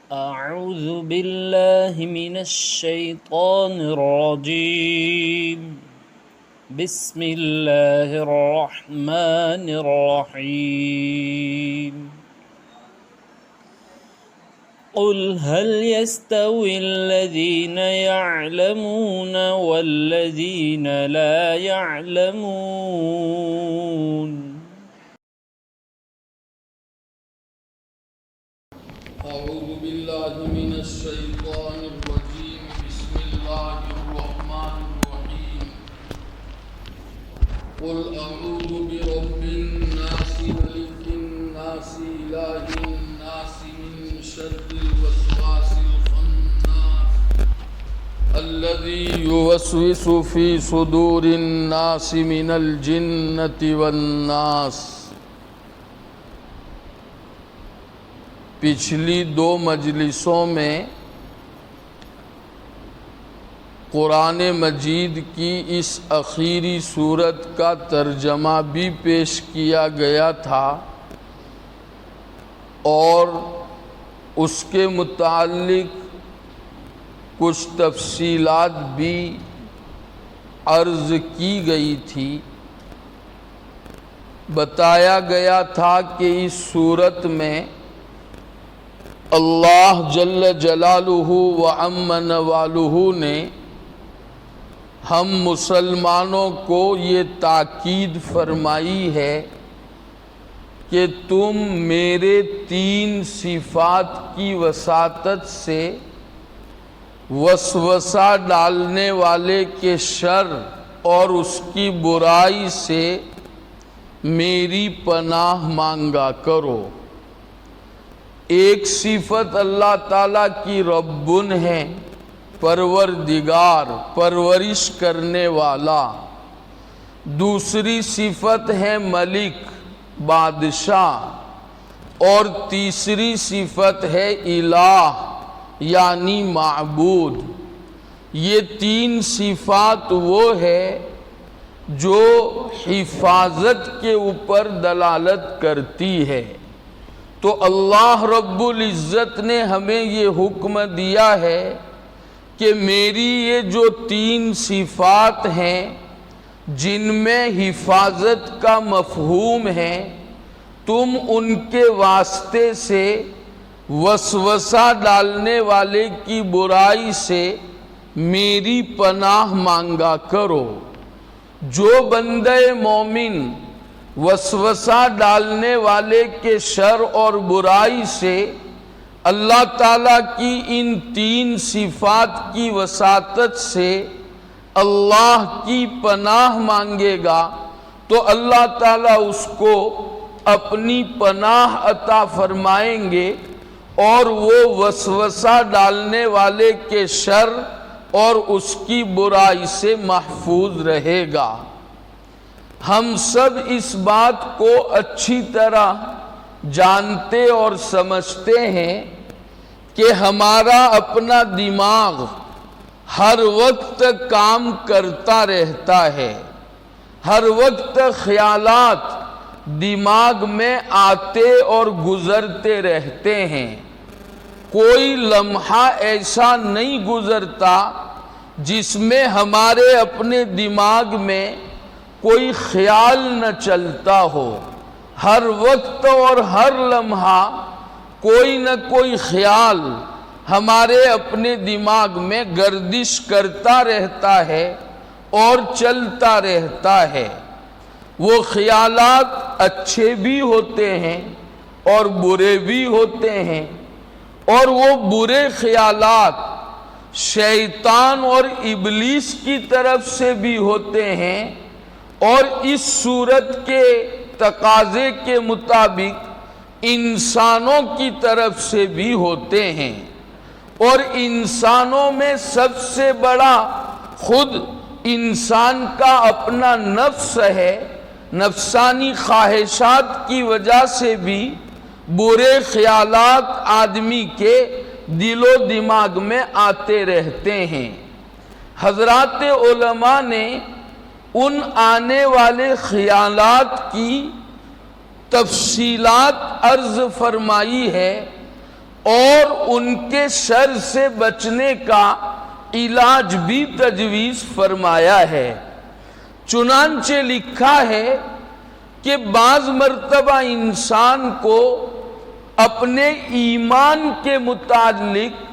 أعوذ بالله من الشيطان الرجيم. بسم الله الرحمن الرحيم. قل هل يستوي الذين يعلمون والذين لا يعلمون؟ أعوذ بالله من الشيطان الرجيم. بسم الله الرحمن الرحيم. قل أعوذ برب الناس ملك الناس إله الناس من شر الوسواس الخناس الذي يوسوس في صدور الناس من الجنة والناس. پچھلی 2 مجلسوں میں قرآن مجید کی اس اخیری سورت کا ترجمہ بھی پیش کیا گیا تھا اور اس کے متعلق کچھ تفصیلات بھی عرض کی گئی تھی. بتایا گیا تھا کہ اس سورت میں اللہ جل جلالہ و عم نوالہ نے ہم مسلمانوں کو یہ تاکید فرمائی ہے کہ تم میرے 3 صفات کی وساطت سے وسوسہ ڈالنے والے کے شر اور اس کی برائی سے میری پناہ مانگا کرو. ایک صفت اللہ تعالیٰ کی ربن ہے، پروردگار، پرورش کرنے والا. دوسری صفت ہے ملک، بادشاہ. اور تیسری صفت ہے الہ یعنی معبود. یہ 3 صفات وہ ہے جو حفاظت کے اوپر دلالت کرتی ہے. تو اللہ رب العزت نے ہمیں یہ حکم دیا ہے کہ میری یہ جو 3 صفات ہیں جن میں حفاظت کا مفہوم ہے، تم ان کے واسطے سے وسوسہ ڈالنے والے کی برائی سے میری پناہ مانگا کرو. جو بندہ مومن وسوسہ ڈالنے والے کے شر اور برائی سے اللہ تعالیٰ کی ان 3 صفات کی وساطت سے اللہ کی پناہ مانگے گا تو اللہ تعالیٰ اس کو اپنی پناہ عطا فرمائیں گے اور وہ وسوسہ ڈالنے والے کے شر اور اس کی برائی سے محفوظ رہے گا. ہم سب اس بات کو اچھی طرح جانتے اور سمجھتے ہیں کہ ہمارا اپنا دماغ ہر وقت کام کرتا رہتا ہے. ہر وقت خیالات دماغ میں آتے اور گزرتے رہتے ہیں. کوئی لمحہ ایسا نہیں گزرتا جس میں ہمارے اپنے دماغ میں کوئی خیال نہ چلتا ہو. ہر وقت اور ہر لمحہ کوئی نہ کوئی خیال ہمارے اپنے دماغ میں گردش کرتا رہتا ہے اور چلتا رہتا ہے. وہ خیالات اچھے بھی ہوتے ہیں اور برے بھی ہوتے ہیں، اور وہ برے خیالات شیطان اور ابلیس کی طرف سے بھی ہوتے ہیں اور اس صورت کے تقاضے کے مطابق انسانوں کی طرف سے بھی ہوتے ہیں. اور انسانوں میں سب سے بڑا خود انسان کا اپنا نفس ہے. نفسانی خواہشات کی وجہ سے بھی برے خیالات آدمی کے دل و دماغ میں آتے رہتے ہیں. حضرات علماء نے ان آنے والے خیالات کی تفصیلات عرض فرمائی ہے اور ان کے شر سے بچنے کا علاج بھی تجویز فرمایا ہے۔ چنانچہ لکھا ہے کہ بعض مرتبہ انسان کو اپنے ایمان کے متعلق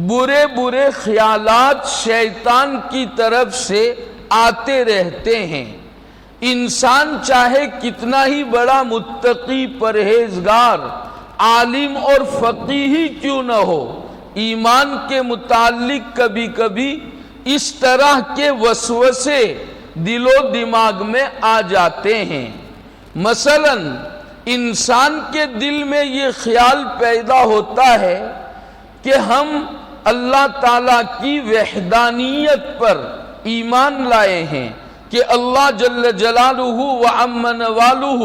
برے برے خیالات شیطان کی طرف سے آتے رہتے ہیں۔ انسان چاہے کتنا ہی بڑا متقی، پرہیزگار، عالم اور فقیہ ہی کیوں نہ ہو، ایمان کے متعلق کبھی کبھی اس طرح کے وسوسے دل و دماغ میں آ جاتے ہیں۔ مثلا انسان کے دل میں یہ خیال پیدا ہوتا ہے کہ ہم اللہ تعالیٰ کی وحدانیت پر ایمان لائے ہیں کہ اللہ جل جلالہ و عم نوالہ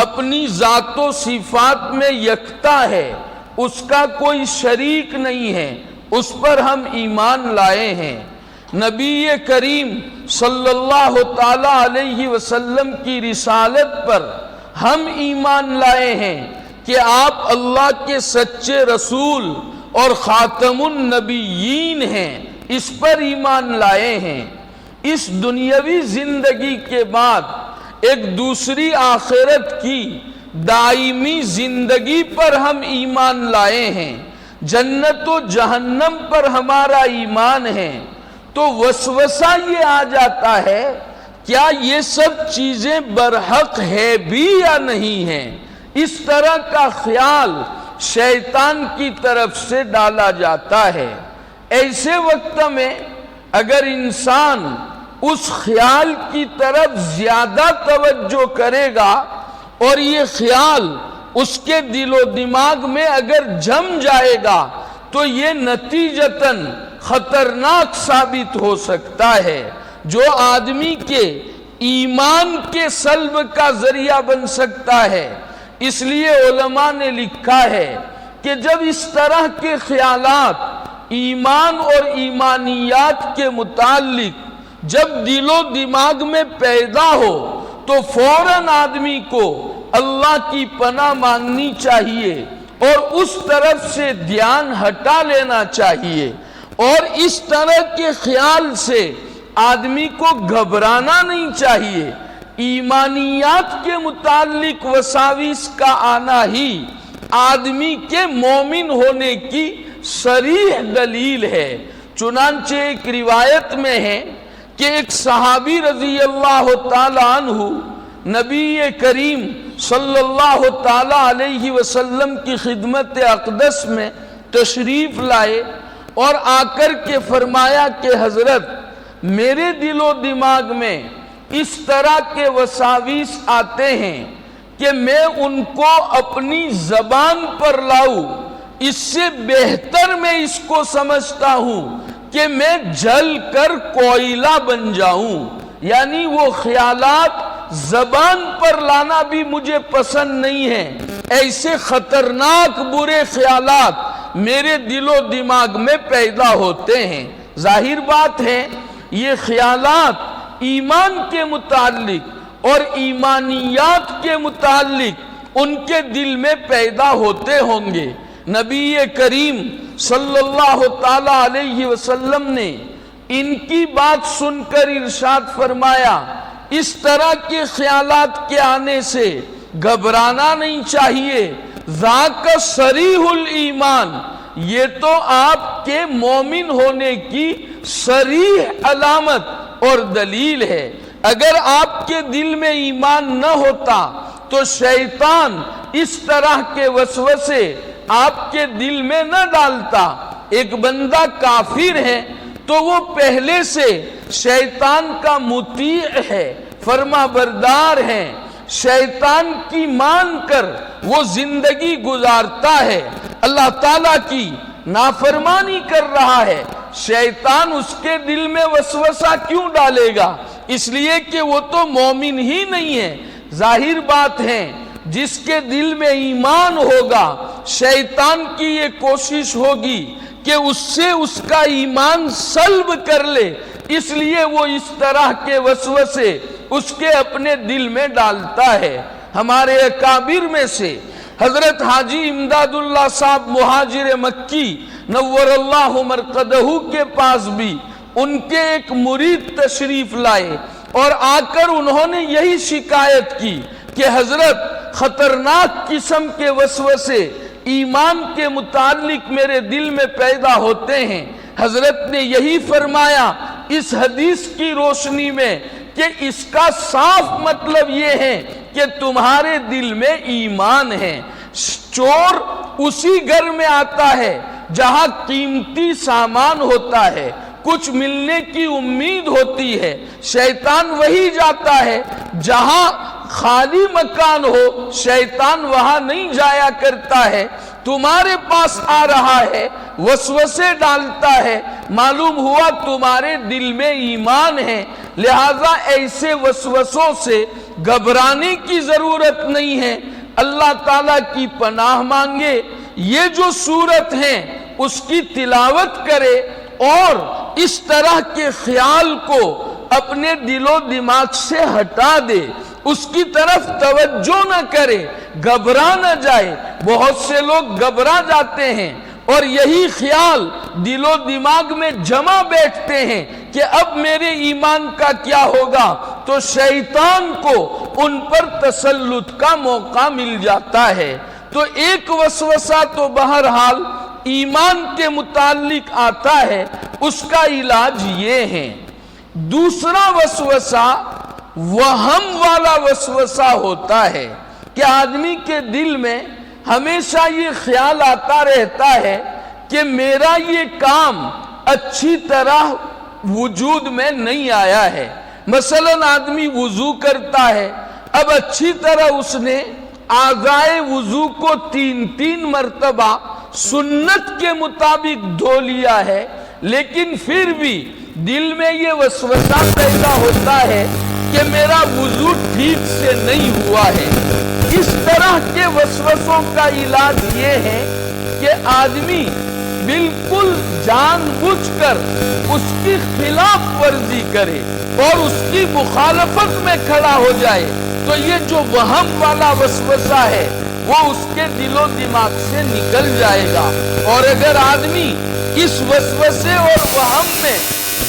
اپنی ذات و صفات میں یکتا ہے، اس کا کوئی شریک نہیں ہے، اس پر ہم ایمان لائے ہیں۔ نبی کریم صلی اللہ تعالیٰ علیہ وسلم کی رسالت پر ہم ایمان لائے ہیں کہ آپ اللہ کے سچے رسول اور خاتم النبیین ہیں، اس پر ایمان لائے ہیں۔ اس دنیاوی زندگی کے بعد ایک دوسری آخرت کی دائمی زندگی پر ہم ایمان لائے ہیں، جنت و جہنم پر ہمارا ایمان ہے۔ تو وسوسہ یہ آ جاتا ہے کیا یہ سب چیزیں برحق ہے بھی یا نہیں ہیں؟ اس طرح کا خیال شیطان کی طرف سے ڈالا جاتا ہے۔ ایسے وقت میں اگر انسان اس خیال کی طرف زیادہ توجہ کرے گا اور یہ خیال اس کے دل و دماغ میں اگر جم جائے گا تو یہ نتیجتاً خطرناک ثابت ہو سکتا ہے، جو آدمی کے ایمان کے سلب کا ذریعہ بن سکتا ہے۔ اس لیے علماء نے لکھا ہے کہ جب اس طرح کے خیالات ایمان اور ایمانیات کے متعلق جب دل و دماغ میں پیدا ہو تو فوراً آدمی کو اللہ کی پناہ مانگنی چاہیے اور اس طرف سے دھیان ہٹا لینا چاہیے، اور اس طرح کے خیال سے آدمی کو گھبرانا نہیں چاہیے۔ ایمانیات کے متعلق وساوس کا آنا ہی آدمی کے مومن ہونے کی صریح دلیل ہے۔ چنانچہ ایک روایت میں ہے کہ ایک صحابی رضی اللہ تعالی عنہ نبی کریم صلی اللہ تعالی علیہ وسلم کی خدمت اقدس میں تشریف لائے اور آ کر کے فرمایا کہ حضرت میرے دل و دماغ میں اس طرح کے وساوس آتے ہیں کہ میں ان کو اپنی زبان پر لاؤں، اس سے بہتر میں اس کو سمجھتا ہوں کہ میں جل کر کوئلہ بن جاؤں۔ یعنی وہ خیالات زبان پر لانا بھی مجھے پسند نہیں ہے، ایسے خطرناک برے خیالات میرے دل و دماغ میں پیدا ہوتے ہیں۔ ظاہر بات ہے یہ خیالات ایمان کے متعلق اور ایمانیات کے متعلق ان کے دل میں پیدا ہوتے ہوں گے۔ نبی کریم صلی اللہ تعالی علیہ وسلم نے ان کی بات سن کر ارشاد فرمایا اس طرح کے خیالات کے آنے سے گھبرانا نہیں چاہیے، ذاک صریح الایمان، یہ تو آپ کے مومن ہونے کی صریح علامت اور دلیل ہے۔ اگر آپ کے دل میں ایمان نہ ہوتا تو شیطان اس طرح کے وسوسے آپ کے دل میں نہ ڈالتا۔ ایک بندہ کافر ہے تو وہ پہلے سے شیطان کا مطیع ہے، فرما بردار ہے، شیطان کی مان کر وہ زندگی گزارتا ہے، اللہ تعالیٰ کی نافرمانی کر رہا ہے۔ شیطان اس کے دل میں وسوسہ کیوں ڈالے گا؟ اس لیے کہ وہ تو مومن ہی نہیں ہے۔ ظاہر بات ہے جس کے دل میں ایمان ہوگا شیطان کی یہ کوشش ہوگی کہ اس سے اس کا ایمان سلب کر لے، اس لیے وہ اس طرح کے وسوسے اس کے اپنے دل میں ڈالتا ہے۔ ہمارے اکابر میں سے حضرت حاجی امداد اللہ صاحب مہاجر مکی نور اللہ مرقدہ کے پاس بھی ان کے ایک مرید تشریف لائے اور آ کر انہوں نے یہی شکایت کی کہ حضرت خطرناک قسم کے وسوسے ایمان کے متعلق میرے دل میں پیدا ہوتے ہیں۔ حضرت نے یہی فرمایا اس حدیث کی روشنی میں کہ اس کا صاف مطلب یہ ہے کہ تمہارے دل میں ایمان ہے۔ چور اسی گھر میں آتا ہے جہاں قیمتی سامان ہوتا ہے، کچھ ملنے کی امید ہوتی ہے۔ شیطان وہی جاتا ہے جہاں خالی مکان ہو، شیطان وہاں نہیں جایا کرتا ہے۔ تمہارے پاس آ رہا ہے، وسوسے ڈالتا ہے، معلوم ہوا تمہارے دل میں ایمان ہے، لہذا ایسے وسوسوں سے گھبرانے کی ضرورت نہیں ہے۔ اللہ تعالیٰ کی پناہ مانگے، یہ جو سورت ہیں اس کی تلاوت کرے اور اس طرح کے خیال کو اپنے دل و دماغ سے ہٹا دے، اس کی طرف توجہ نہ کرے، گھبرا نہ جائے۔ بہت سے لوگ گھبرا جاتے ہیں اور یہی خیال دل و دماغ میں جمع بیٹھتے ہیں کہ اب میرے ایمان کا کیا ہوگا، تو شیطان کو ان پر تسلط کا موقع مل جاتا ہے۔ تو ایک وسوسہ تو بہرحال ایمان کے متعلق آتا ہے، اس کا علاج یہ ہے۔ دوسرا وسوسہ وہم والا وسوسہ ہوتا ہے کہ آدمی کے دل میں ہمیشہ یہ خیال آتا رہتا ہے کہ میرا یہ کام اچھی طرح وجود میں نہیں آیا ہے۔ مثلا آدمی وضو کرتا ہے، اب اچھی طرح اس نے اعضائے وضو کو 3 مرتبہ سنت کے مطابق دھو لیا ہے، لیکن پھر بھی دل میں یہ وسوسہ پیدا ہوتا ہے کہ میرا وضو ٹھیک سے نہیں ہوا ہے۔ اس طرح کے وسوسوں کا علاج یہ ہے کہ آدمی بالکل جان بوجھ کر اس کی خلاف ورزی کرے اور اس کی مخالفت میں کھڑا ہو جائے، تو یہ جو وہم والا وسوسہ ہے وہ اس کے دل و دماغ سے نکل جائے گا۔ اور اگر آدمی اس وسوسے اور وہم میں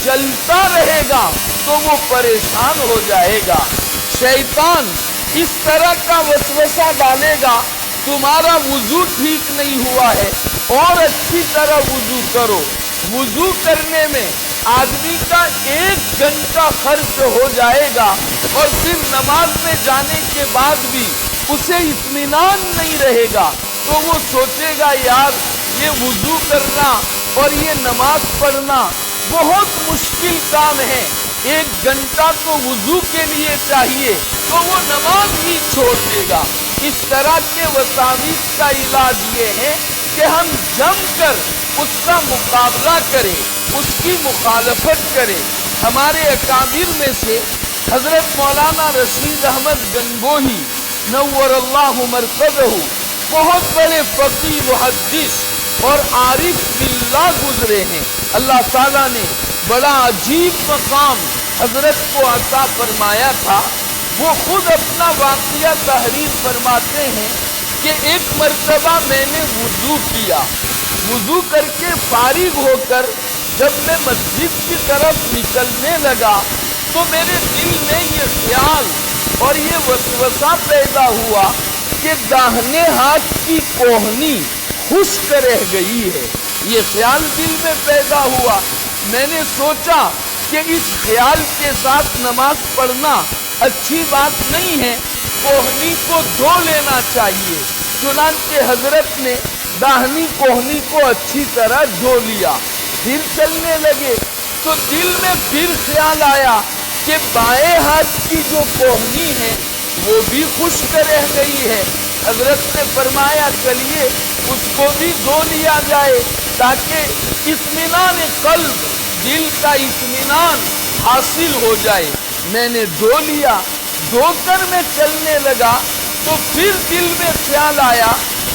چلتا رہے گا تو وہ پریشان ہو جائے گا۔ شیطان اس طرح کا وسوسہ ڈالے گا، تمہارا وضو ٹھیک نہیں ہوا ہے اور اچھی طرح وضو کرو۔ وضو کرنے میں آدمی کا 1 گھنٹہ خرچ ہو جائے گا اور پھر نماز میں جانے کے بعد بھی اسے اطمینان نہیں رہے گا، تو وہ سوچے گا یار یہ وضو کرنا اور یہ نماز پڑھنا بہت مشکل کام ہے، 1 گھنٹہ تو وضو کے لیے چاہیے، تو وہ نماز ہی چھوڑ دے گا۔ اس طرح کے وساوس کا علاج یہ ہے کہ ہم جم کر اس کا مقابلہ کریں، اس کی مخالفت کریں۔ ہمارے اکابر میں سے حضرت مولانا رشید احمد گنگوہی نور اللہ مرقدہ بہت بڑے فقیہ محدث اور عارف باللہ گزرے ہیں۔ اللہ تعالیٰ نے بڑا عجیب مقام حضرت کو عطا فرمایا تھا۔ وہ خود اپنا واقعہ تحریر فرماتے ہیں کہ ایک مرتبہ میں نے وضو کیا، وضو کر کے فارغ ہو کر جب میں مسجد کی طرف نکلنے لگا تو میرے دل میں یہ خیال اور یہ وسوسہ پیدا ہوا کہ داہنے ہاتھ کی کوہنی خشک رہ گئی ہے۔ یہ خیال دل میں پیدا ہوا۔ میں نے سوچا کہ اس خیال کے ساتھ نماز پڑھنا اچھی بات نہیں ہے، کوہنی کو دھو لینا چاہیے۔ چنانچہ حضرت نے داہنی کوہنی کو اچھی طرح دھو لیا، پھر چلنے لگے تو دل میں پھر خیال آیا کہ بائیں ہاتھ کی جو کوہنی ہے وہ بھی خشک رہ گئی ہے۔ حضرت نے فرمایا چلیے اس کو بھی دھو لیا جائے تاکہ اطمینان قلب، دل کا اطمینان حاصل ہو جائے۔ میں نے دھو لیا، دھو کر میں چلنے لگا تو پھر دل میں خیال آیا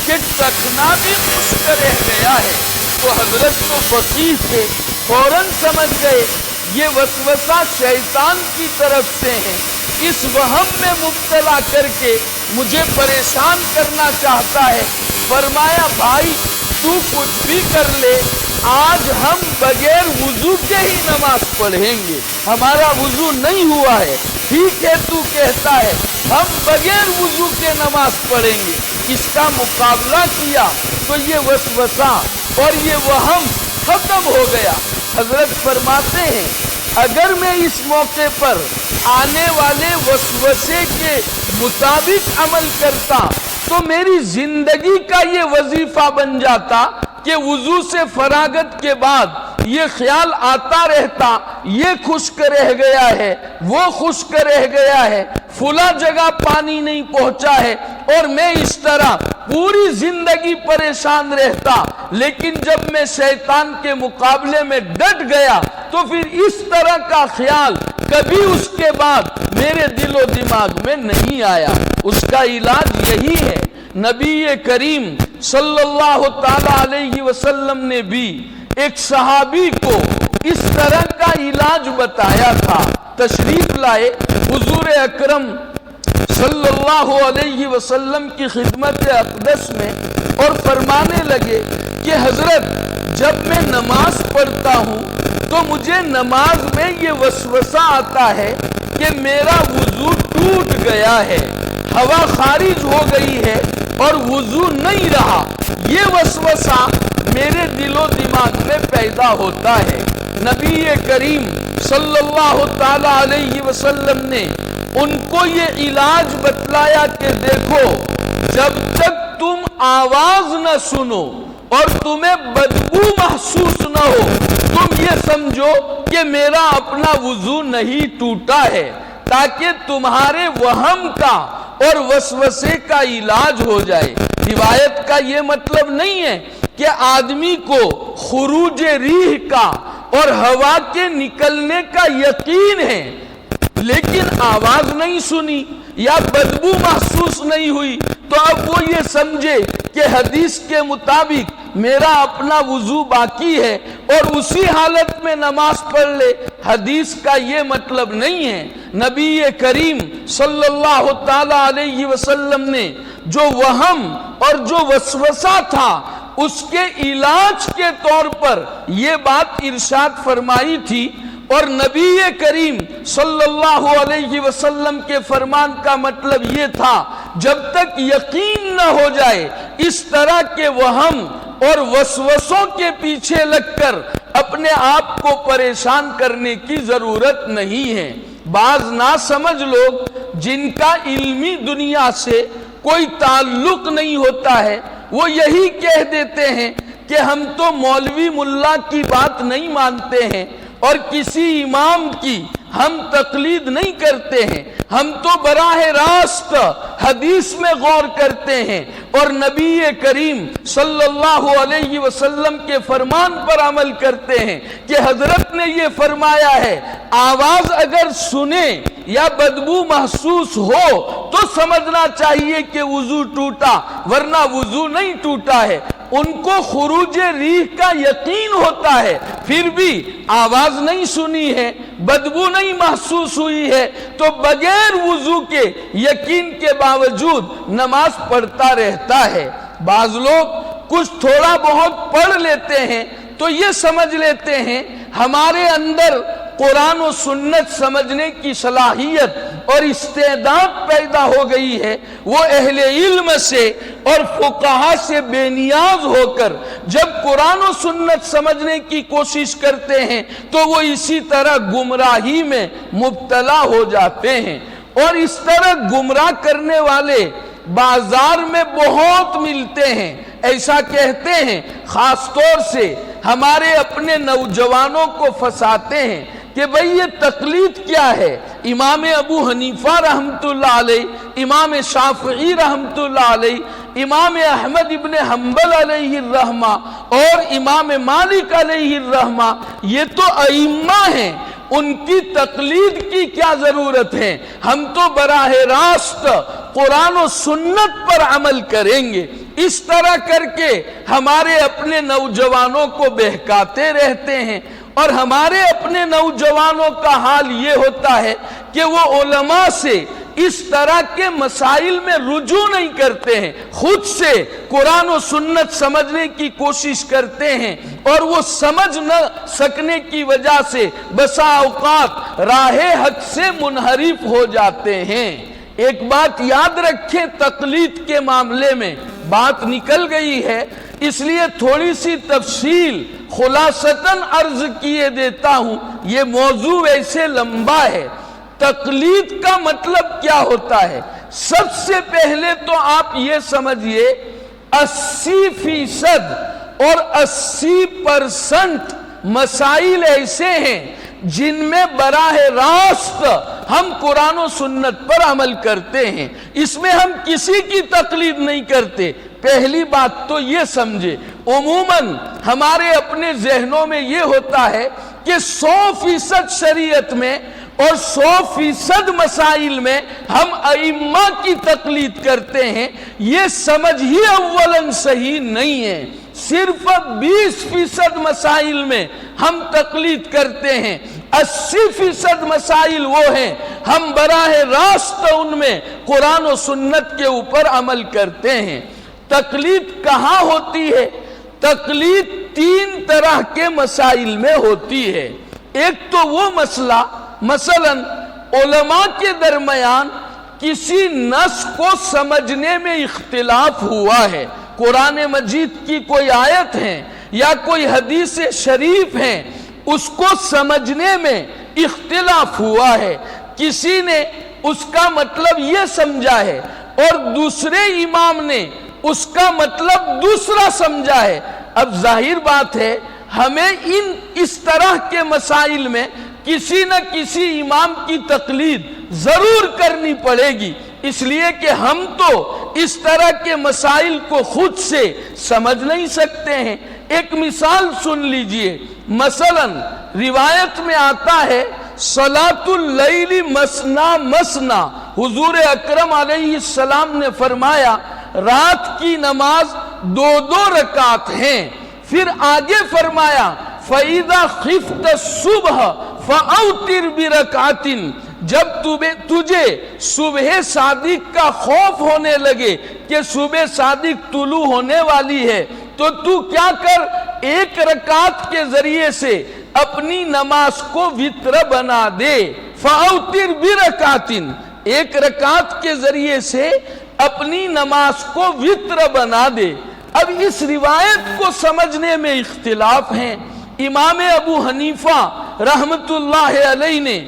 کہ ٹکنا بھی خشک رہ گیا ہے۔ تو حضرت تو فقیہ تھے، فوراً سمجھ گئے یہ وسوسہ شیطان کی طرف سے ہے۔ اس وہم میں مبتلا کر کے مجھے پریشان کرنا چاہتا ہے۔ فرمایا بھائی تو کچھ بھی کر لے، آج ہم بغیر وضو کے ہی نماز پڑھیں گے، ہمارا وضو نہیں ہوا ہے، ٹھیک ہے تو کہتا ہے ہم بغیر وضو کے نماز پڑھیں گے۔ اس کا مقابلہ کیا تو یہ وسوسہ اور یہ وہم ختم ہو گیا۔ حضرت فرماتے ہیں اگر میں اس موقع پر آنے والے وسوسے کے مطابق عمل کرتا تو میری زندگی کا یہ وظیفہ بن جاتا کہ وضو سے فراغت کے بعد یہ خیال آتا رہتا یہ خشک رہ گیا ہے، وہ خشک رہ گیا ہے، فلاں جگہ پانی نہیں پہنچا ہے، اور میں اس طرح پوری زندگی پریشان رہتا۔ لیکن جب میں شیطان کے مقابلے میں ڈٹ گیا تو پھر اس طرح کا خیال کبھی اس کے بعد میرے دل و دماغ میں نہیں آیا۔ اس کا علاج یہی ہے۔ نبی کریم صلی اللہ تعالی علیہ وسلم نے بھی ایک صحابی کو اس طرح کا علاج بتایا تھا۔ تشریف لائے حضور اکرم صلی اللہ علیہ وسلم کی خدمت اقدس میں اور فرمانے لگے کہ حضرت جب میں نماز پڑھتا ہوں تو مجھے نماز میں یہ وسوسہ آتا ہے کہ میرا وضو ٹوٹ گیا ہے، ہوا خارج ہو گئی ہے اور وضو نہیں رہا۔ یہ وسوسہ میرے دل و دماغ میں پیدا ہوتا ہے۔ نبی کریم صلی اللہ تعالی علیہ وسلم نے ان کو یہ علاج بتلایا کہ دیکھو جب تک تم آواز نہ سنو اور تمہیں بدبو محسوس نہ ہو تم یہ سمجھو کہ میرا اپنا وضو نہیں ٹوٹا ہے، تاکہ تمہارے وہم کا اور وسوسے کا علاج ہو جائے۔ روایت کا یہ مطلب نہیں ہے کہ آدمی کو خروج ریح کا اور ہوا کے نکلنے کا یقین ہے لیکن آواز نہیں سنی یا بدبو محسوس نہیں ہوئی تو اب وہ یہ سمجھے کہ حدیث کے مطابق میرا اپنا وضو باقی ہے اور اسی حالت میں نماز پڑھ لے۔ حدیث کا یہ مطلب نہیں ہے۔ نبی کریم صلی اللہ تعالی علیہ وسلم نے جو وہم اور جو وسوسہ تھا اس کے علاج کے طور پر یہ بات ارشاد فرمائی تھی، اور نبی کریم صلی اللہ علیہ وسلم کے فرمان کا مطلب یہ تھا جب تک یقین نہ ہو جائے اس طرح کے وہم اور وسوسوں کے پیچھے لگ کر اپنے آپ کو پریشان کرنے کی ضرورت نہیں ہے۔ بعض ناسمجھ لوگ جن کا علمی دنیا سے کوئی تعلق نہیں ہوتا ہے وہ یہی کہہ دیتے ہیں کہ ہم تو مولوی ملا کی بات نہیں مانتے ہیں اور کسی امام کی ہم تقلید نہیں کرتے ہیں، ہم تو براہ راست حدیث میں غور کرتے ہیں اور نبی کریم صلی اللہ علیہ وسلم کے فرمان پر عمل کرتے ہیں کہ حضرت نے یہ فرمایا ہے آواز اگر سنے یا بدبو محسوس ہو تو سمجھنا چاہیے کہ وضو ٹوٹا، ورنہ وضو نہیں ٹوٹا ہے۔ ان کو خروج ریح کا یقین ہوتا ہے پھر بھی آواز نہیں سنی ہے، بدبو نہیں محسوس ہوئی ہے تو بغیر وضو کے یقین کے باوجود نماز پڑھتا رہتا ہے۔ بعض لوگ کچھ تھوڑا بہت پڑھ لیتے ہیں تو یہ سمجھ لیتے ہیں ہمارے اندر قرآن و سنت سمجھنے کی صلاحیت اور استعداد پیدا ہو گئی ہے، وہ اہل علم سے اور فقہا سے بے نیاز ہو کر جب قرآن و سنت سمجھنے کی کوشش کرتے ہیں تو وہ اسی طرح گمراہی میں مبتلا ہو جاتے ہیں۔ اور اس طرح گمراہ کرنے والے بازار میں بہت ملتے ہیں۔ ایسا کہتے ہیں، خاص طور سے ہمارے اپنے نوجوانوں کو پھنساتے ہیں کہ بھئی یہ تقلید کیا ہے؟ امام ابو حنیفہ رحمت اللہ علیہ، امام شافعی رحمت اللہ علیہ، امام احمد ابن حنبل علیہ الرحمہ اور امام مالک علیہ الرحمہ یہ تو ائمہ ہیں، ان کی تقلید کی کیا ضرورت ہے؟ ہم تو براہ راست قرآن و سنت پر عمل کریں گے۔ اس طرح کر کے ہمارے اپنے نوجوانوں کو بہکاتے رہتے ہیں، اور ہمارے اپنے نوجوانوں کا حال یہ ہوتا ہے کہ وہ علماء سے اس طرح کے مسائل میں رجوع نہیں کرتے ہیں، خود سے قرآن و سنت سمجھنے کی کوشش کرتے ہیں، اور وہ سمجھ نہ سکنے کی وجہ سے بسا اوقات راہ حق سے منحرف ہو جاتے ہیں۔ ایک بات یاد رکھیں، تقلید کے معاملے میں بات نکل گئی ہے، اس لیے تھوڑی سی تفصیل خلاصتاً عرض کیے دیتا ہوں، یہ موضوع ایسے لمبا ہے۔ تقلید کا مطلب کیا ہوتا ہے؟ سب سے پہلے تو آپ یہ سمجھیے 80% اور 80% مسائل ایسے ہیں جن میں براہ راست ہم قرآن و سنت پر عمل کرتے ہیں، اس میں ہم کسی کی تقلید نہیں کرتے۔ پہلی بات تو یہ سمجھے، عموماً ہمارے اپنے ذہنوں میں یہ ہوتا ہے کہ 100% شریعت میں اور 100% مسائل میں ہم ائمہ کی تقلید کرتے ہیں، یہ سمجھ ہی اولاً صحیح نہیں ہے۔ صرف 20% مسائل میں ہم تقلید کرتے ہیں، 80% مسائل وہ ہیں ہم براہ راست ان میں قرآن و سنت کے اوپر عمل کرتے ہیں۔ تقلید کہاں ہوتی ہے؟ تقلید 3 طرح کے مسائل میں ہوتی ہے۔ ایک تو وہ مسئلہ، مثلا علماء کے درمیان کسی نص کو سمجھنے میں اختلاف ہوا ہے، قرآن مجید کی کوئی آیت ہے یا کوئی حدیث شریف ہے، اس کو سمجھنے میں اختلاف ہوا ہے، کسی نے اس کا مطلب یہ سمجھا ہے اور دوسرے امام نے اس کا مطلب دوسرا سمجھا ہے۔ اب ظاہر بات ہے ہمیں اس طرح کے مسائل میں کسی نہ کسی امام کی تقلید ضرور کرنی پڑے گی، اس لیے کہ ہم تو اس طرح کے مسائل کو خود سے سمجھ نہیں سکتے ہیں۔ ایک مثال سن لیجئے، مثلا روایت میں آتا ہے صلاۃ اللیل مثنا مثنا، حضور اکرم علیہ السلام نے فرمایا رات کی نماز 2 رکعت ہیں، پھر آگے فرمایا فَإِذَا خِفْتَ الصُّبْحَ فَأَوْتِرْ بِرَكْعَةٍ، جب تجھے صبح صادق کا خوف ہونے لگے کہ صبح صادق طلوع ہونے والی ہے تو تو کیا کر، 1 رکعت کے ذریعے سے اپنی نماز کو وتر بنا دے۔ فَأَوْتِرْ بِرَكْعَةٍ، 1 رکعت کے ذریعے سے اپنی نماز کو وتر بنا دے۔ اب اس روایت کو سمجھنے میں اختلاف ہیں۔ امام ابو حنیفہ رحمت اللہ علیہ نے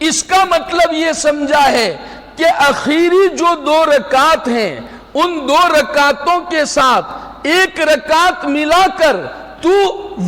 اس کا مطلب یہ سمجھا ہے کہ اخیری جو 2 رکعت ہیں ان 2 رکعتوں کے ساتھ 1 رکعت ملا کر تو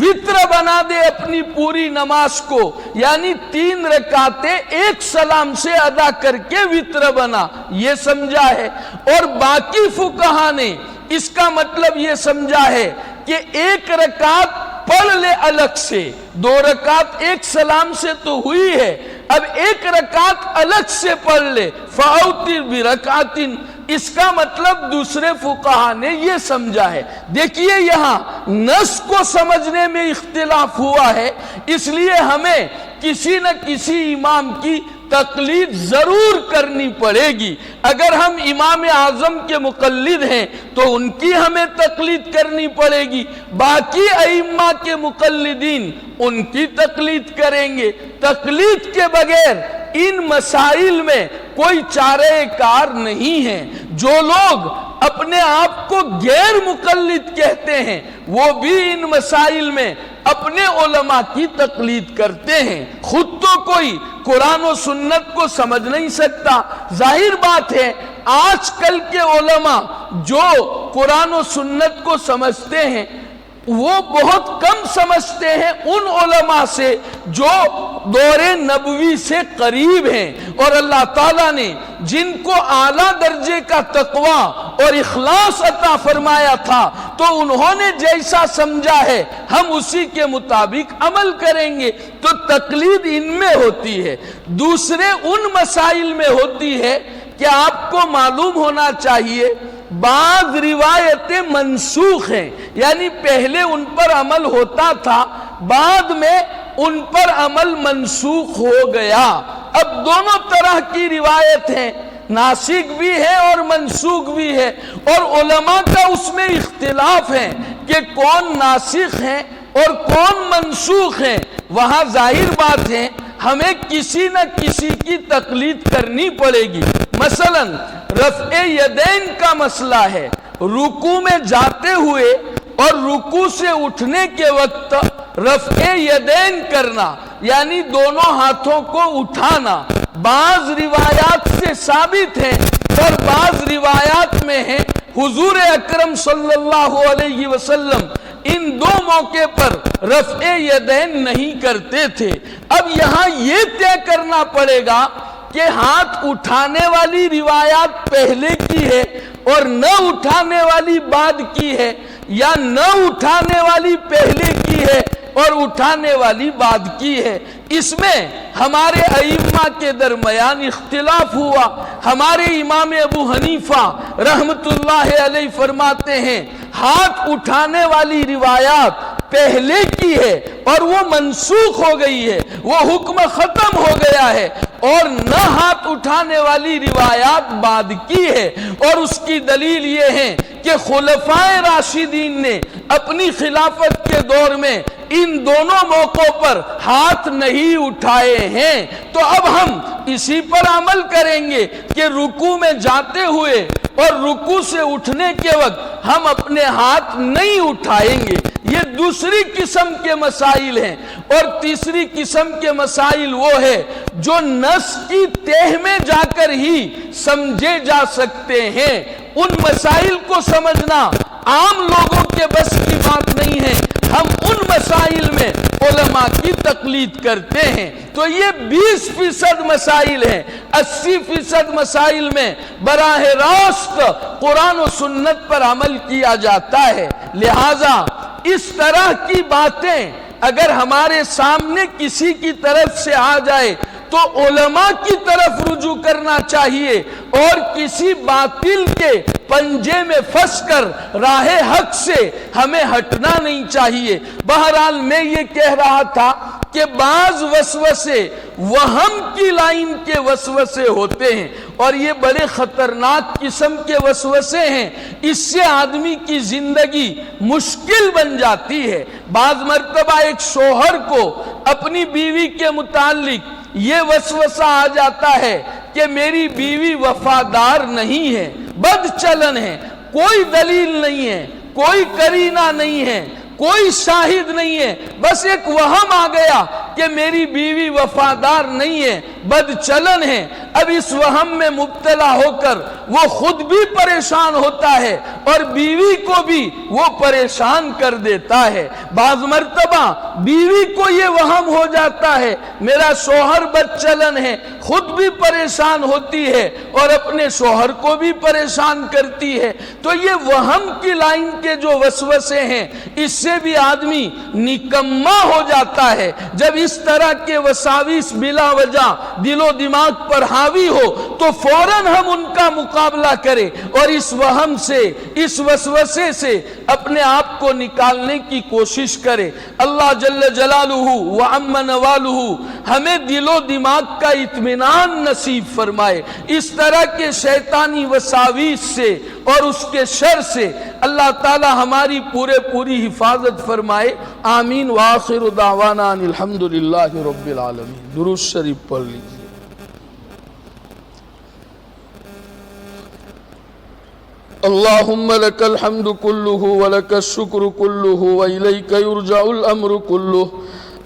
وتر بنا دے اپنی پوری نماز کو، یعنی 3 رکعتیں 1 سلام سے ادا کر کے وتر بنا، یہ سمجھا ہے۔ اور باقی فقہا نے اس کا مطلب یہ سمجھا ہے کہ 1 رکعت پڑھ لے الگ سے، 2 رکعت 1 سلام سے تو ہوئی ہے، اب 1 رکعت الگ سے پڑھ لے، فَأَوْتِرْ بِرَكْعَةٍ، اس کا مطلب دوسرے فقہا نے یہ سمجھا ہے۔ دیکھیے یہاں نص کو سمجھنے میں اختلاف ہوا ہے، اس لیے ہمیں کسی نہ کسی امام کی تقلید ضرور کرنی پڑے گی۔ اگر ہم امام اعظم کے مقلد ہیں تو ان کی ہمیں تقلید کرنی پڑے گی، باقی ائمہ کے مقلدین ان کی تقلید کریں گے۔ تقلید کے بغیر ان مسائل میں کوئی چارہ کار نہیں ہے۔ جو لوگ اپنے آپ کو غیر مقلد کہتے ہیں وہ بھی ان مسائل میں اپنے علماء کی تقلید کرتے ہیں، خود تو کوئی قرآن و سنت کو سمجھ نہیں سکتا۔ ظاہر بات ہے آج کل کے علماء جو قرآن و سنت کو سمجھتے ہیں وہ بہت کم سمجھتے ہیں ان علماء سے جو دور نبوی سے قریب ہیں، اور اللہ تعالیٰ نے جن کو اعلیٰ درجے کا تقوی اور اخلاص عطا فرمایا تھا تو انہوں نے جیسا سمجھا ہے ہم اسی کے مطابق عمل کریں گے، تو تقلید ان میں ہوتی ہے۔ دوسرے ان مسائل میں ہوتی ہے کہ آپ کو معلوم ہونا چاہیے بعض روایتیں منسوخ ہیں، یعنی پہلے ان پر عمل ہوتا تھا، بعد میں ان پر عمل منسوخ ہو گیا۔ اب دونوں طرح کی روایت ہیں، ناسخ بھی ہے اور منسوخ بھی ہے، اور علماء کا اس میں اختلاف ہے کہ کون ناسخ ہے اور کون منسوخ ہے۔ وہاں ظاہر بات ہے ہمیں کسی نہ کسی کی تقلید کرنی پڑے گی۔ مثلا رفع یدین کا مسئلہ ہے، رکوع میں جاتے ہوئے اور رکوع سے اٹھنے کے وقت رفع یدین کرنا یعنی دونوں ہاتھوں کو اٹھانا بعض روایات سے ثابت ہے، اور بعض روایات میں ہے حضور اکرم صلی اللہ علیہ وسلم ان دو موقع پر رفع یدین نہیں کرتے تھے۔ اب یہاں یہ طے کرنا پڑے گا کہ ہاتھ اٹھانے والی روایات پہلے کی ہے اور نہ اٹھانے والی بعد کی ہے، یا نہ اٹھانے والی پہلے کی ہے اور اٹھانے والی بعد کی ہے۔ اس میں ہمارے ائمہ کے درمیان اختلاف ہوا۔ ہمارے امام ابو حنیفہ رحمت اللہ علیہ فرماتے ہیں ہاتھ اٹھانے والی روایات پہلے کی ہے اور وہ منسوخ ہو گئی ہے، وہ حکم ختم ہو گیا ہے، اور نہ ہاتھ اٹھانے والی روایات بعد کی ہے۔ اور اس کی دلیل یہ ہے کہ خلفائے راشدین نے اپنی خلافت کے دور میں ان دونوں موقعوں پر ہاتھ نہیں اٹھائے ہیں۔ تو اب ہم اسی پر عمل کریں گے کہ رکوع میں جاتے ہوئے اور رکوع سے اٹھنے کے وقت ہم اپنے ہاتھ نہیں اٹھائیں گے۔ یہ دوسری قسم کے مسائل ہیں۔ اور تیسری قسم کے مسائل وہ ہے جو نص کی تہ میں جا کر ہی سمجھے جا سکتے ہیں۔ ان مسائل کو سمجھنا عام لوگوں کے بس کی بات نہیں ہے۔ ہم ان مسائل میں علماء کی تقلید کرتے ہیں۔ تو یہ 20% مسائل ہیں، 80% مسائل میں براہ راست قرآن و سنت پر عمل کیا جاتا ہے۔ لہٰذا اس طرح کی باتیں اگر ہمارے سامنے کسی کی طرف سے آ جائے تو علماء کی طرف رجوع کرنا چاہیے، اور کسی باطل کے پنجے میں پھنس کر راہ حق سے ہمیں ہٹنا نہیں چاہیے۔ بہرحال میں یہ کہہ رہا تھا کہ بعض وسوسے وہم کی لائن کے وسوسے ہوتے ہیں، اور یہ بڑے خطرناک قسم کے وسوسے ہیں۔ اس سے آدمی کی زندگی مشکل بن جاتی ہے۔ بعض مرتبہ ایک شوہر کو اپنی بیوی کے متعلق یہ وسوسہ آ جاتا ہے کہ میری بیوی وفادار نہیں ہے، بد چلن ہے، کوئی دلیل نہیں ہے، کوئی قرینہ نہیں ہے، کوئی شاہد نہیں ہے، بس ایک وہم آ گیا کہ میری بیوی وفادار نہیں ہے، بد چلن ہے۔ اب اس وہم میں مبتلا ہو کر وہ خود بھی پریشان ہوتا ہے اور بیوی کو بھی وہ پریشان کر دیتا ہے۔ بعض مرتبہ بیوی کو یہ وہم ہو جاتا ہے میرا شوہر بد چلن ہے، خود بھی پریشان ہوتی ہے اور اپنے شوہر کو بھی پریشان کرتی ہے۔ تو یہ وہم کی لائن کے جو وسوسے ہیں اس سے بھی آدمی نکما ہو جاتا ہے۔ جب اس طرح کے وساوس بلا وجہ دل و دماغ پر حاوی ہو تو فوراً ہم ان کا مقابلہ کریں اور اس وہم سے، اس وسوسے سے اپنے آپ کو نکالنے کی کوشش کریں۔ اللہ جل جلالہ و عم نوالہ ہمیں دل و دماغ کا اطمینان نصیب فرمائے۔ اس طرح کے شیطانی وساوس سے اور اس کے شر سے اللہ تعالی ہماری پوری حفاظت فرمائے۔ آمین۔ وآخر دعوانا ان الحمدللہ رب العالمین۔ درود شریف پڑھ لیجیے۔ اللہم لک الحمد کلہ ولک الشکر کلہ وإلیک یرجع الامر کلہ۔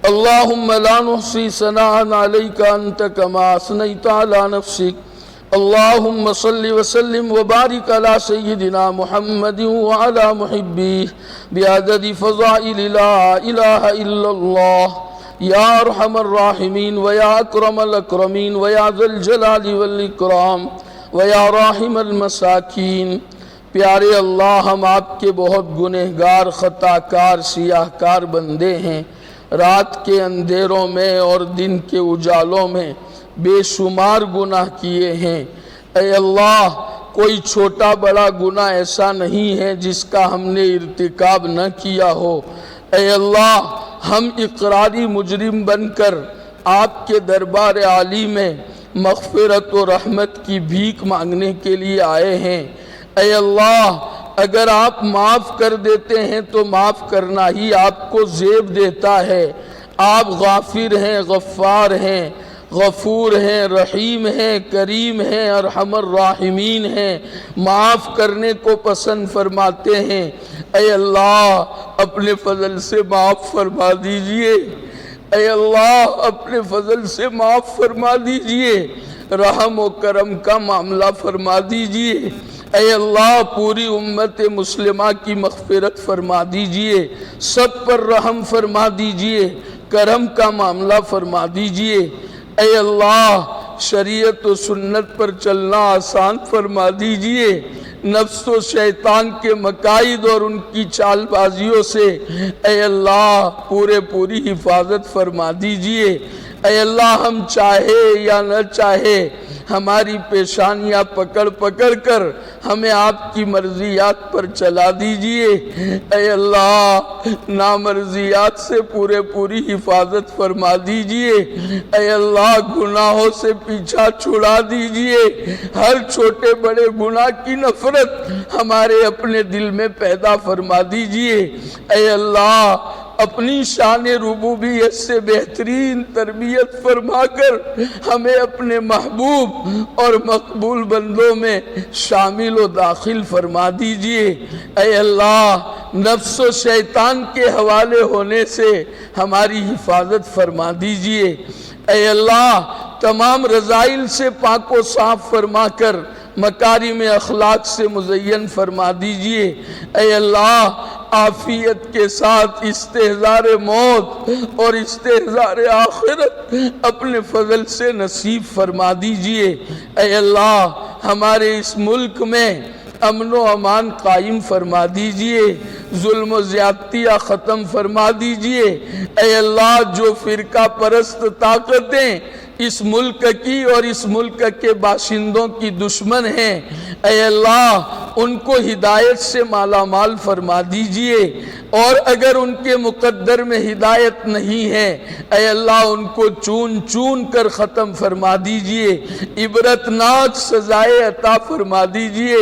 اللہم لا نحصی ثناء علیک انت کما اثنیت علی نفسک۔ اللہم صل وسلم وبارک علی سیدنا محمد وعلی محبیہ بعدد فضائل لا الہ الا اللہ۔ یا ارحم الراحمین ویا اکرم الاکرمین ویا ذی الجلال والاکرام ویا راحم المساکین۔ پیارے اللہ، ہم آپ کے بہت گنہگار، خطا کار، سیاہ کار بندے ہیں۔ رات کے اندھیروں میں اور دن کے اجالوں میں بے شمار گناہ کیے ہیں۔ اے اللہ، کوئی چھوٹا بڑا گناہ ایسا نہیں ہے جس کا ہم نے ارتکاب نہ کیا ہو۔ اے اللہ، ہم اقراری مجرم بن کر آپ کے دربار عالی میں مغفرت و رحمت کی بھیک مانگنے کے لیے آئے ہیں۔ اے اللہ، اگر آپ معاف کر دیتے ہیں تو معاف کرنا ہی آپ کو زیب دیتا ہے۔ آپ غافر ہیں، غفار ہیں، غفور ہیں، رحیم ہیں، کریم ہیں، ارحم الراحمین ہیں، معاف کرنے کو پسند فرماتے ہیں۔ اے اللہ، اپنے فضل سے معاف فرما دیجئے۔ اے اللہ، اپنے فضل سے معاف فرما دیجئے، رحم و کرم کا معاملہ فرما دیجئے۔ اے اللہ، پوری امت مسلمہ کی مغفرت فرما دیجئے، سب پر رحم فرما دیجئے، کرم کا معاملہ فرما دیجئے۔ اے اللہ، شریعت و سنت پر چلنا آسان فرما دیجئے، نفس و شیطان کے مکائد اور ان کی چال بازیوں سے اے اللہ پوری حفاظت فرما دیجئے۔ اے اللہ، ہم چاہے یا نہ چاہے ہماری پیشانیاں پکڑ پکڑ کر ہمیں آپ کی مرضیات پر چلا دیجئے۔ اے اللہ، نامرضیات سے پوری حفاظت فرما دیجئے۔ اے اللہ، گناہوں سے پیچھا چھڑا دیجئے، ہر چھوٹے بڑے گناہ کی نفرت ہمارے اپنے دل میں پیدا فرما دیجئے۔ اے اللہ، اپنی شان ربوبیت سے بہترین تربیت فرما کر ہمیں اپنے محبوب اور مقبول بندوں میں شامل و داخل فرما دیجئے۔ اے اللہ، نفس و شیطان کے حوالے ہونے سے ہماری حفاظت فرما دیجئے۔ اے اللہ، تمام رذائل سے پاک و صاف فرما کر مکارم اخلاق سے مزین فرما دیجئے۔ اے اللہ، عافیت کے ساتھ استحضار موت اور استحضار آخرت اپنے فضل سے نصیب فرما دیجئے۔ اے اللہ، ہمارے اس ملک میں امن و امان قائم فرما دیجئے، ظلم و زیادتیاں ختم فرما دیجئے۔ اے اللہ، جو فرقہ پرست طاقتیں اس ملک کی اور اس ملک کے باشندوں کی دشمن ہیں، اے اللہ ان کو ہدایت سے مالا مال فرما دیجئے، اور اگر ان کے مقدر میں ہدایت نہیں ہے اے اللہ ان کو چون چون کر ختم فرما دیجئے، عبرتناک سزائے عطا فرما دیجئے۔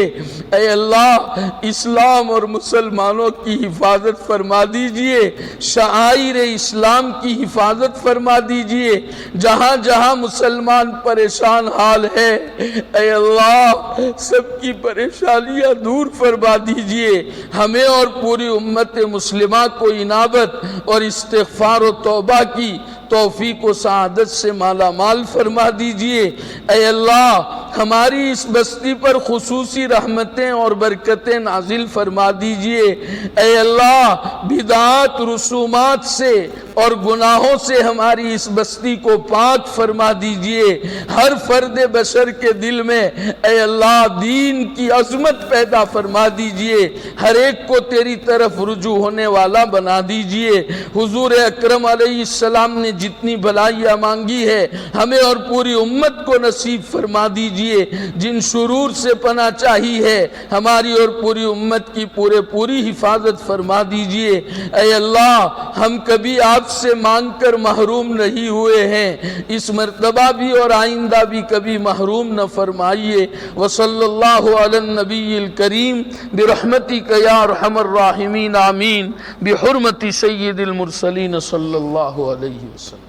اے اللہ، اسلام اور مسلمانوں کی حفاظت فرما دیجئے، شعائر اسلام کی حفاظت فرما دیجئے، جہاں جہاں مسلمان پریشان حال ہے اے اللہ سب کی پریشانیاں دور فرما دیجئے، ہمیں اور پوری امت مسلمہ کو انابت اور استغفار و توبہ کی توفیق و سعادت سے مالا مال فرما دیجئے۔ اے اللہ، ہماری اس بستی پر خصوصی رحمتیں اور برکتیں نازل فرما دیجئے۔ اے اللہ، بدعات رسومات سے اور گناہوں سے ہماری اس بستی کو پاک فرما دیجئے، ہر فرد بشر کے دل میں اے اللہ دین کی عظمت پیدا فرما دیجئے، ہر ایک کو تیری طرف رجوع ہونے والا بنا دیجئے۔ حضور اکرم علیہ السلام نے جتنی بھلائیاں مانگی ہے ہمیں اور پوری امت کو نصیب فرما دیجئے، جن شرور سے پناہ چاہی ہے ہماری اور پوری امت کی پوری حفاظت فرما دیجئے۔ اے اللہ، ہم کبھی آپ سے مانگ کر محروم نہیں ہوئے ہیں، اس مرتبہ بھی اور آئندہ بھی کبھی محروم نہ فرمائیے۔ وصلی اللہ علی النبی الکریم برحمتک یا ارحم الراحمین، آمین، بحرمت سید المرسلین صلی اللہ علیہ وسلم۔